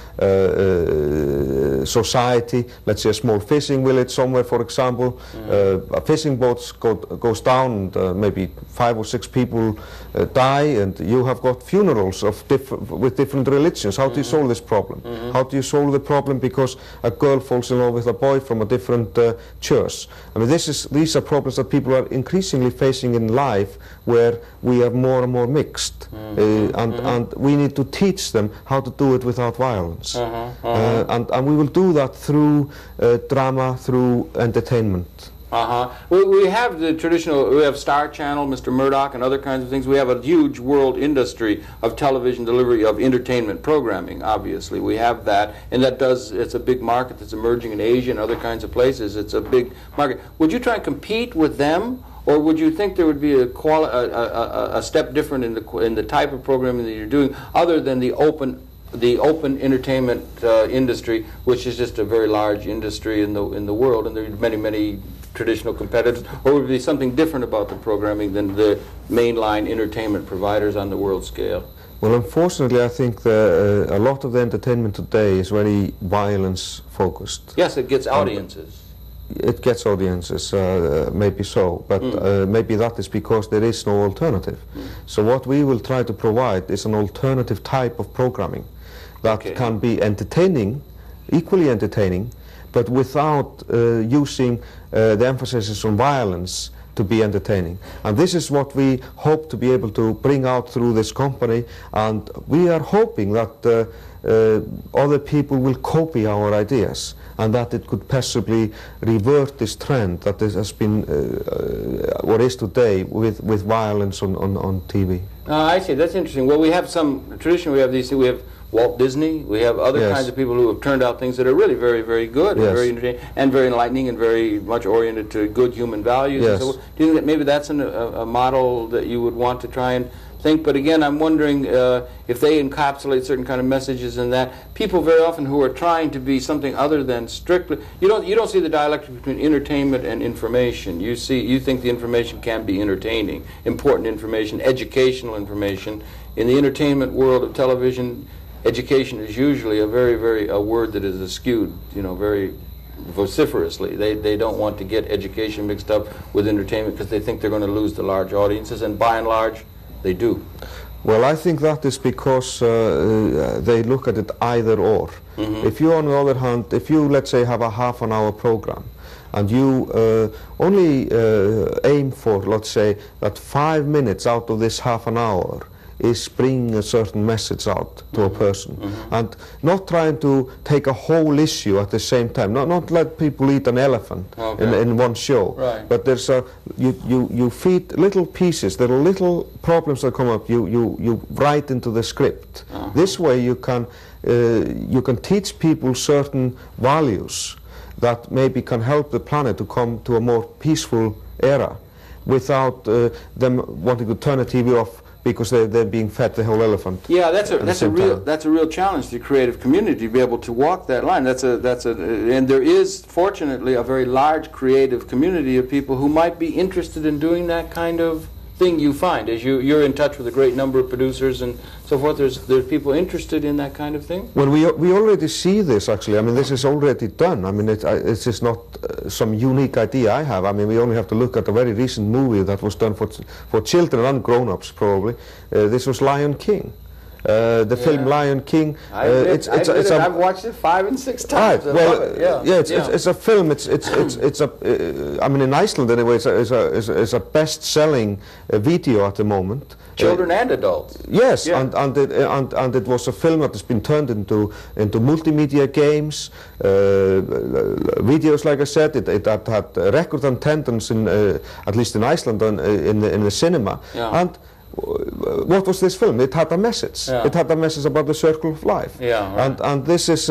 society, let's say a small fishing village somewhere, for example. A fishing boat goes down and maybe 5 or 6 people die, and you have got funerals of with different religions. How do you solve this problem? How do you solve the problem because a girl falls in love with a boy from a different church? I mean, these are problems that people are increasingly facing in life, where we are more and more mixed, and we need to teach them how to do it without violence. And we will do that through drama, through entertainment. We have the traditional, we have Star Channel, Mr. Murdoch, and other kinds of things. We have a huge world industry of television delivery of entertainment programming, obviously. We have that, and it's a big market that's emerging in Asia and other kinds of places. It's a big market. Would you try and compete with them, or would you think there would be a step different in the type of programming that you're doing, other than the open entertainment industry, which is just a very large industry in the world, and there are many traditional competitors, or would it be something different about the programming than the mainline entertainment providers on the world scale? Well, unfortunately, I think a lot of the entertainment today is very violence-focused. Yes, it gets audiences. It gets audiences, maybe so, but maybe that is because there is no alternative. So what we will try to provide is an alternative type of programming that can be entertaining, equally entertaining, but without using the emphasis on violence to be entertaining. And this is what we hope to be able to bring out through this company, and we are hoping that other people will copy our ideas, and that it could possibly revert this trend that has been, or is today, with violence on TV. I see, that's interesting. Well, we have traditionally we have these, we have Walt Disney, we have other kinds of people who have turned out things that are really very, very good, and very entertaining, and very enlightening, and very much oriented to good human values. And so, do you think that maybe that's a model that you would want to try and think? But again, I'm wondering if they encapsulate certain kind of messages in that. People very often who are trying to be something other than strictly, you don't see the dialectic between entertainment and information. You think the information can be entertaining, important information, educational information. In the entertainment world of television, education is usually a word that is eschewed, very vociferously. They don't want to get education mixed up with entertainment because they think they're going to lose the large audiences, and by and large, they do. Well, I think that is because they look at it either or. If you, on the other hand, if you, let's say, have a half-an-hour program, and you only aim for, let's say, that 5 minutes out of this half an hour is bringing a certain message out to a person, and not trying to take a whole issue at the same time. Not let people eat an elephant in one show. Right. But there's you feed little pieces. There are little problems that come up. You write into the script. This way you can teach people certain values that maybe can help the planet to come to a more peaceful era, without them wanting to turn the TV off because they're being fed the whole elephant. Yeah, that's a real challenge to the creative community, to be able to walk that line. And there is, fortunately, a very large creative community of people who might be interested in doing that kind of thing. You find, as you're in touch with a great number of producers and so forth, there's people interested in that kind of thing? Well, we already see this, actually. I mean, this is already done. I mean, it's just not some unique idea I have. I mean, we only have to look at a very recent movie that was done for children and grown-ups, probably. This was Lion King. The film Lion King. I've watched it 5 and 6 times. Right. Well, it's a film. It's a. I mean, in Iceland anyway, it's a best-selling video at the moment. Children and adults. Yes, and it was a film that has been turned into multimedia games, videos. Like I said, it had record attendance in at least in Iceland in the cinema. And what was this film? It had a message. It had a message about the circle of life. And this is,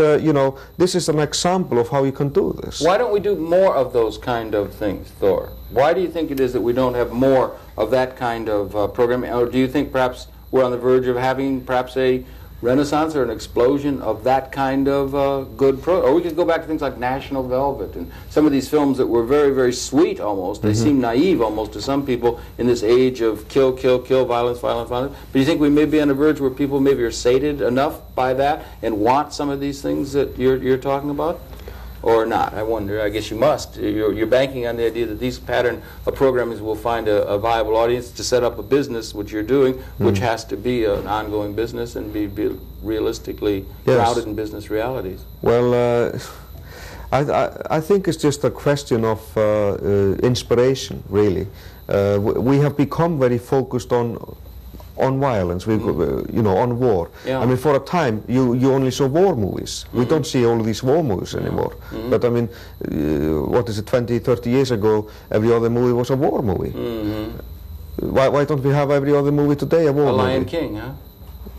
this is an example of how you can do this. Why don't we do more of those kind of things, Thor? Why do you think it is that we don't have more of that kind of programming? Or do you think perhaps we're on the verge of having perhaps a renaissance or an explosion of that kind of good or we could go back to things like National Velvet and some of these films that were very, very sweet almost. They seem naive almost to some people in this age of kill, kill, kill, violence, violence, violence. But you think we may be on a verge where people maybe are sated enough by that and want some of these things that you're talking about? Or not? I wonder. I guess you must. You're banking on the idea that these pattern of programming will find a viable audience to set up a business, which you're doing, which has to be an ongoing business and be realistically grounded in business realities. Well, I think it's just a question of inspiration, really. We have become very focused on violence, you know, on war. Yeah. I mean, for a time, you only saw war movies. We don't see all these war movies anymore. But I mean, what is it, 20, 30 years ago, every other movie was a war movie. Why don't we have every other movie today a war movie? A Lion King, huh?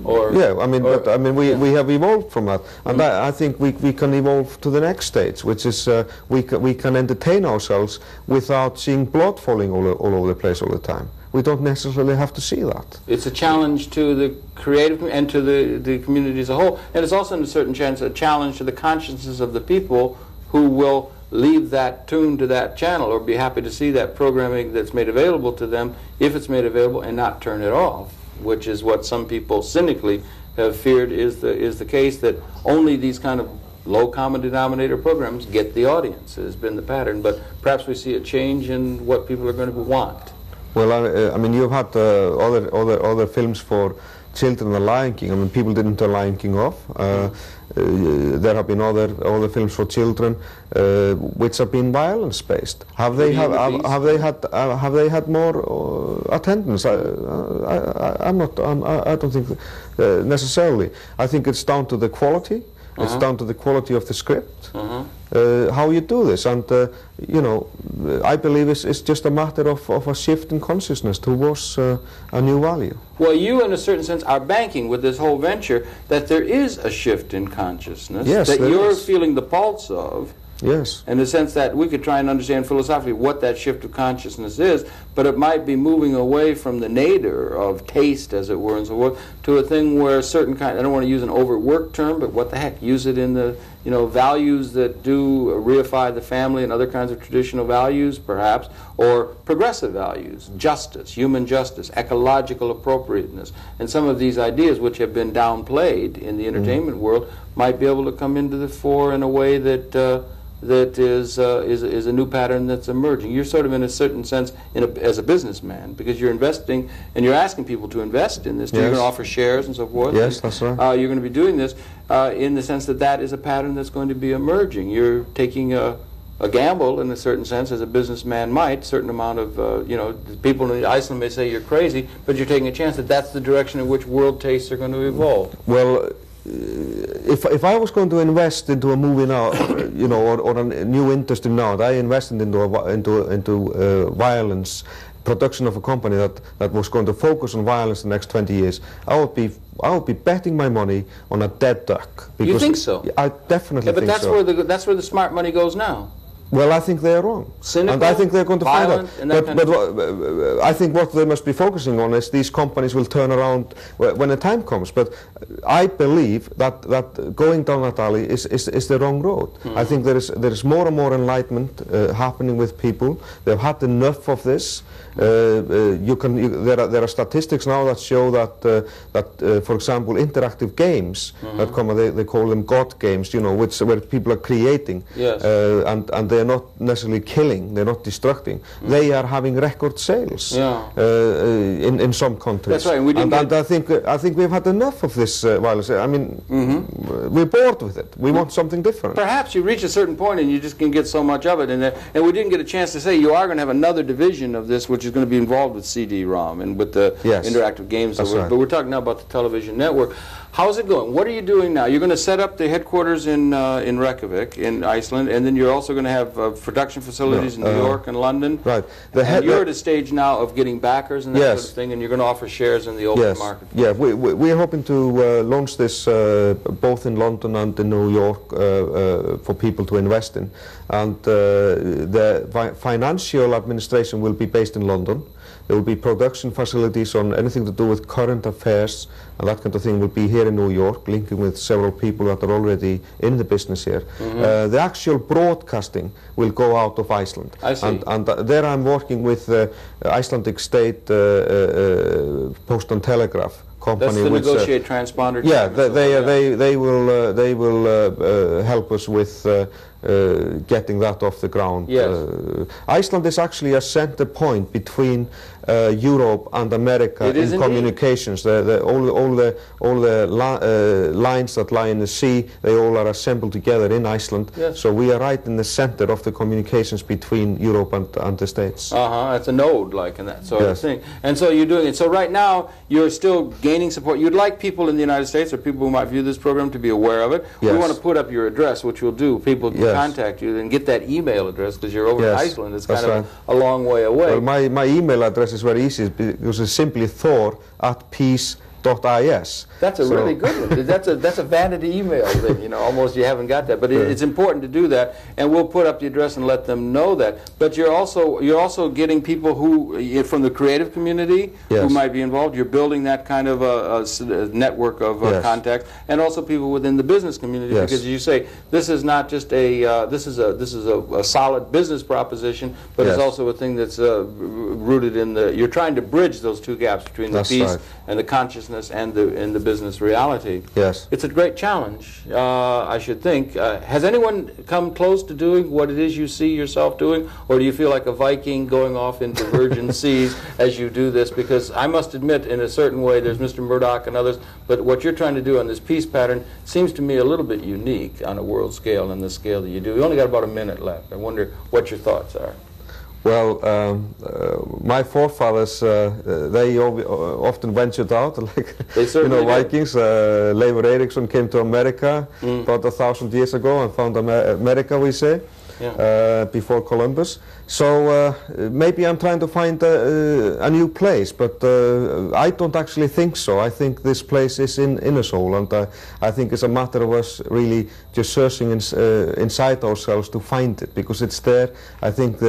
Or yeah, I mean, but I mean, we have evolved from that, and I think we can evolve to the next stage, which is we can entertain ourselves without seeing blood falling all over the place all the time. We don't necessarily have to see that. It's a challenge to the creative and to the community as a whole, and it's also in a certain sense a challenge to the consciences of the people who will leave that tune to that channel or be happy to see that programming that's made available to them, if it's made available, and not turn it off, which is what some people cynically have feared is the case, that only these kind of low common denominator programs get the audience. It has been the pattern, but perhaps we see a change in what people are going to want. Well, I mean, you've had other films for children, The Lion King. I mean, people didn't turn Lion King off. There have been other films for children which have been violence-based. Have they had more attendance? I don't think necessarily. I think it's down to the quality. It's down to the quality of the script, how you do this, and you know, I believe it's just a matter of a shift in consciousness towards a new value. Well, you, in a certain sense, are banking with this whole venture that there is a shift in consciousness, that you're feeling the pulse of. Yes. In the sense that we could try and understand philosophically what that shift of consciousness is, but it might be moving away from the nadir of taste, as it were, and so forth, to a thing where a certain kind, I don't want to use an overworked term, but what the heck, use it in the, you know, values that do reify the family and other kinds of traditional values, perhaps, or progressive values, justice, human justice, ecological appropriateness, and some of these ideas which have been downplayed in the entertainment world might be able to come into the fore in a way that that is a new pattern that's emerging. You're sort of, in a certain sense, as a businessman, because you're investing and you're asking people to invest in this. Yes. You're going to offer shares and so forth. Yes, that's right. You're going to be doing this in the sense that that is a pattern that's going to be emerging. You're taking a gamble, in a certain sense, as a businessman might. Certain amount of, you know, people in Iceland may say you're crazy, but you're taking a chance that that's the direction in which world tastes are going to evolve. Well, if I was going to invest into a movie now, you know, or a new interest in now, I invested into violence, production of a company that was going to focus on violence the next 20 years, I would be betting my money on a dead duck. You think so? I definitely think so. But that's where the smart money goes now. Well, I think they are wrong. Cynical, and I think they're going to find out. But I think what they must be focusing on is these companies will turn around when the time comes. But I believe that going down that alley is the wrong road. I think there is more and more enlightenment happening with people. They've had enough of this. There are statistics now that show that for example, interactive games that come, they call them God games, you know, where people are creating, yes. and they are not necessarily killing, they're not destructing. They are having record sales in some countries. That's right. And I think we've had enough of this violence. I mean, we're bored with it. We want something different. Perhaps you reach a certain point and you just can get so much of it, and we didn't get a chance to say you are going to have another division of this, which is going to be involved with CD-ROM and with the interactive games. That's right. But we're talking now about the television network. How's it going? What are you doing now? You're going to set up the headquarters in Reykjavik, in Iceland, and then you're also going to have production facilities in New York and London. Right. And you're at a stage now of getting backers and that sort of thing, and you're going to offer shares in the open market. Yeah, we're hoping to launch this both in London and in New York for people to invest in. And the financial administration will be based in London. There will be production facilities on anything to do with current affairs and that kind of thing will be here in New York, linking with several people that are already in the business here. The actual broadcasting will go out of Iceland. I see. And there I'm working with the Icelandic State Post and Telegraph company. That's to which, negotiate transponder. Yeah, they will help us with getting that off the ground. Yes. Iceland is actually a center point between Europe and America in communications. All the lines that lie in the sea, they all are assembled together in Iceland. Yes. So we are right in the center of the communications between Europe and the States. It's a node, like, in that sort of thing. And so you're doing it. So right now, you're still gaining support. You'd like people in the United States or people who might view this program to be aware of it. Yes. We want to put up your address, which we'll do. People can contact you and get that email address because you're over in Iceland. It's kind of a long way away. Well, my email address is very easy because it's simply thor@peace.is. That's a really good one. That's a vanity email thing, you know, almost you haven't got that. But it's important to do that, and we'll put up the address and let them know that. But you're also getting people who from the creative community who might be involved. You're building that kind of a network of contacts, and also people within the business community because you say this is not just a this is a solid business proposition, but it's also a thing that's rooted in the. You're trying to bridge those two gaps between the peace and the consciousness and the business reality. Yes. It's a great challenge, I should think. Has anyone come close to doing what it is you see yourself doing, or do you feel like a Viking going off into virgin seas as you do this? Because I must admit, in a certain way, there's Mr. Murdoch and others, but what you're trying to do on this peace pattern seems to me a little bit unique on a world scale and the scale that you do. We only got about a minute left. I wonder what your thoughts are. Well, my forefathers, they often ventured out, like Vikings. Leifur Eiríksson came to America about 1,000 years ago and found America, we say, before Columbus. So maybe I'm trying to find a new place, but I don't actually think so. I think this place is in us all, and I think it's a matter of us really just searching inside ourselves to find it, because it's there. I think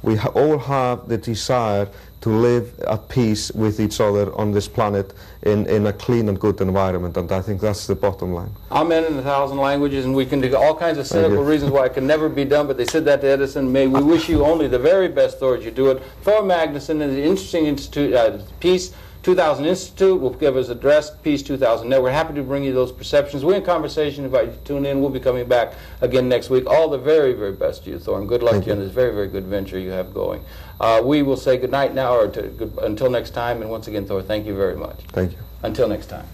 we all have the desire to live at peace with each other on this planet in a clean and good environment, and I think that's the bottom line. Amen in 1,000 languages, and we can do all kinds of cynical reasons why it can never be done, but they said that to Edison. May we wish you only the very best, Thor, as you do it. Thor Magnusson and the interesting institute, Peace 2000 Institute will give us address, Peace 2000 Net. We're happy to bring you those perceptions. We're in conversation. Invite you to tune in. We'll be coming back again next week. All the very, very best to you, Thor, and good luck to you on this very, very good venture you have going. We will say good night now, or until next time. And once again, Thor, thank you very much. Thank you. Until next time.